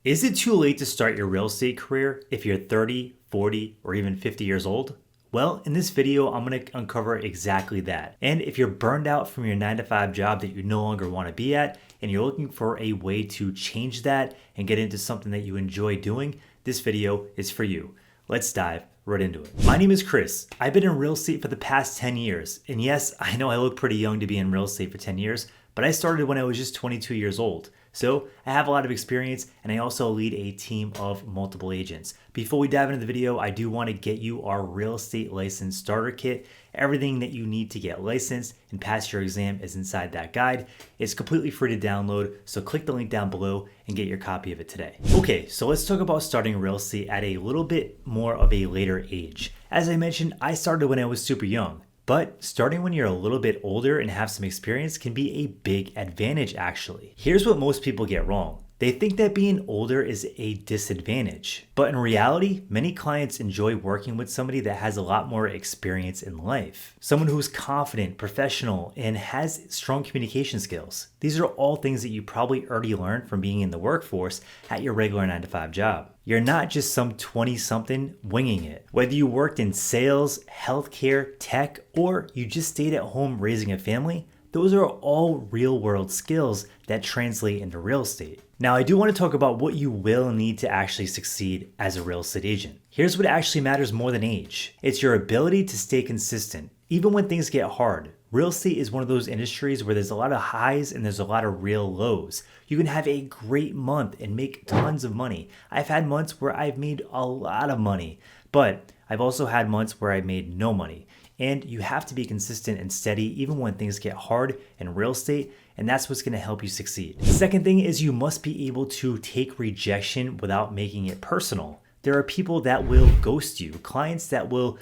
Is it too late to start your real estate career if you're 30, 40, or even 50 years old? Well, in this video, I'm going to uncover exactly that. And if you're burned out from your 9 to 5 job that you no longer want to be at, and you're looking for a way to change that and get into something that you enjoy doing, this video is for you. Let's dive right into it. My name is Chris. I've been in real estate for the past 10 years. And yes, I know I look pretty young to be in real estate for 10 years, but I started when I was just 22 years old. So I have a lot of experience, and I also lead a team of multiple agents. Before we dive into the video, I do want to get you our real estate license starter kit. Everything that you need to get licensed and pass your exam is inside that guide. It's completely free to download, so click the link down below and get your copy of it today. Okay, so let's talk about starting real estate at a little bit more of a later age. As I mentioned, I started when I was super young. But starting when you're a little bit older and have some experience can be a big advantage actually. Here's what most people get wrong. They think that being older is a disadvantage. But in reality, many clients enjoy working with somebody that has a lot more experience in life. Someone who's confident, professional, and has strong communication skills. These are all things that you probably already learned from being in the workforce at your regular 9 to 5 job. You're not just some 20-something winging it. Whether you worked in sales, healthcare, tech, or you just stayed at home raising a family, those are all real-world skills that translate into real estate. Now, I do want to talk about what you will need to actually succeed as a real estate agent. Here's what actually matters more than age. It's your ability to stay consistent, even when things get hard. Real estate is one of those industries where there's a lot of highs and there's a lot of real lows. You can have a great month and make tons of money. I've had months where I've made a lot of money, but I've also had months where I made no money. And you have to be consistent and steady even when things get hard in real estate, and that's what's going to help you succeed. The second thing is you must be able to take rejection without making it personal. There are people that will ghost you, clients that will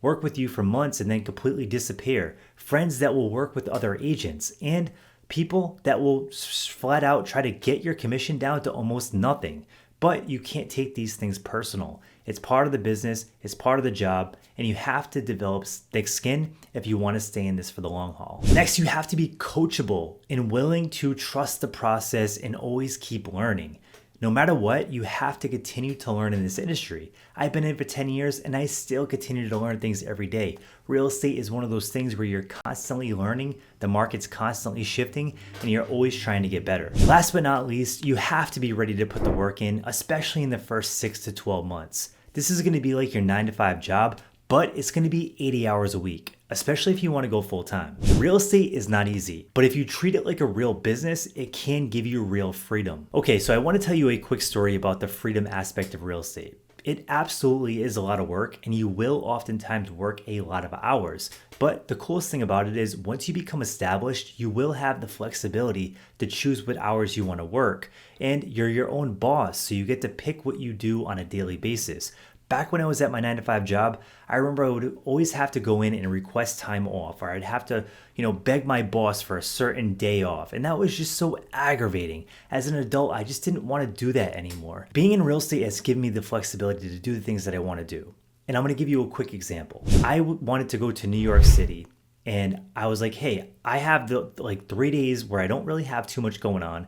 work with you for months and then completely disappear, friends that will work with other agents, and people that will flat out try to get your commission down to almost nothing. But you can't take these things personal. It's part of the business, it's part of the job, and you have to develop thick skin if you want to stay in this for the long haul. Next, you have to be coachable and willing to trust the process and always keep learning. No matter what, you have to continue to learn in this industry. I've been in for 10 years and I still continue to learn things every day. Real estate is one of those things where you're constantly learning, the market's constantly shifting, and you're always trying to get better. Last but not least, you have to be ready to put the work in, especially in the first 6 to 12 months. This is going to be like your 9 to 5 job, but it's going to be 80 hours a week, especially if you want to go full time. Real estate is not easy, but if you treat it like a real business, it can give you real freedom. Okay, so I want to tell you a quick story about the freedom aspect of real estate. It absolutely is a lot of work, and you will oftentimes work a lot of hours. But the coolest thing about it is once you become established, you will have the flexibility to choose what hours you want to work. And you're your own boss, so you get to pick what you do on a daily basis. Back when I was at my 9 to 5 job, I remember I would always have to go in and request time off, or I'd have to, beg my boss for a certain day off. And that was just so aggravating. As an adult, I just didn't want to do that anymore. Being in real estate has given me the flexibility to do the things that I want to do. And I'm going to give you a quick example. I wanted to go to New York City, and I was like, hey, I have 3 days where I don't really have too much going on,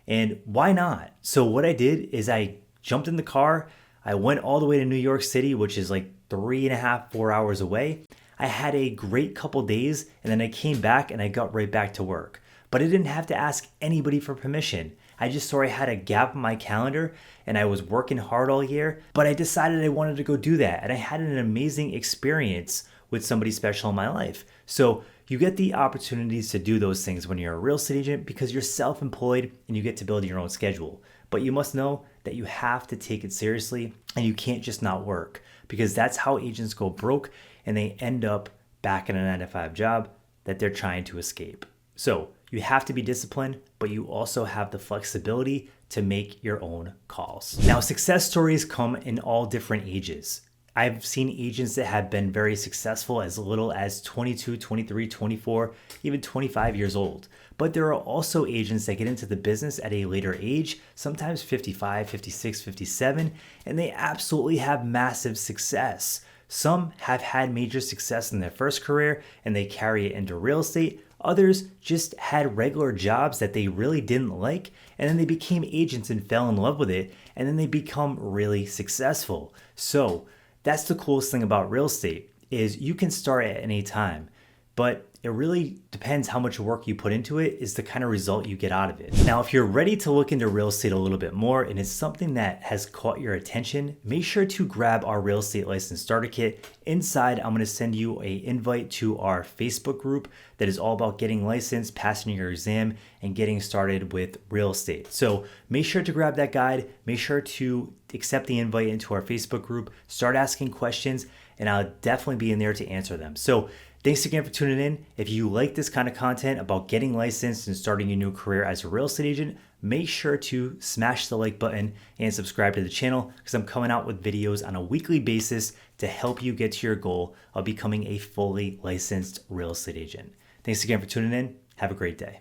and why not? So what I did is I jumped in the car. I went all the way to New York City, which is like 3.5, 4 hours away. I had a great couple days, and then I came back and I got right back to work. But I didn't have to ask anybody for permission. I just saw I had a gap in my calendar and I was working hard all year, but I decided I wanted to go do that. And I had an amazing experience with somebody special in my life. So you get the opportunities to do those things when you're a real estate agent because you're self-employed and you get to build your own schedule. But you must know that you have to take it seriously and you can't just not work, because that's how agents go broke and they end up back in a 9 to 5 job that they're trying to escape. So you have to be disciplined, but you also have the flexibility to make your own calls. Now, success stories come in all different ages. I've seen agents that have been very successful as little as 22, 23, 24, even 25 years old. But there are also agents that get into the business at a later age, sometimes 55, 56, 57, and they absolutely have massive success. Some have had major success in their first career and they carry it into real estate. Others just had regular jobs that they really didn't like, and then they became agents and fell in love with it, and then they become really successful. So that's the coolest thing about real estate is you can start at any time, but it really depends how much work you put into it is the kind of result you get out of it. Now, if you're ready to look into real estate a little bit more and it's something that has caught your attention, make sure to grab our real estate license starter kit. Inside, I'm gonna send you an invite to our Facebook group that is all about getting licensed, passing your exam, and getting started with real estate. So make sure to grab that guide, make sure to accept the invite into our Facebook group, start asking questions, and I'll definitely be in there to answer them. So thanks again for tuning in. If you like this kind of content about getting licensed and starting a new career as a real estate agent, make sure to smash the like button and subscribe to the channel because I'm coming out with videos on a weekly basis to help you get to your goal of becoming a fully licensed real estate agent. Thanks again for tuning in. Have a great day.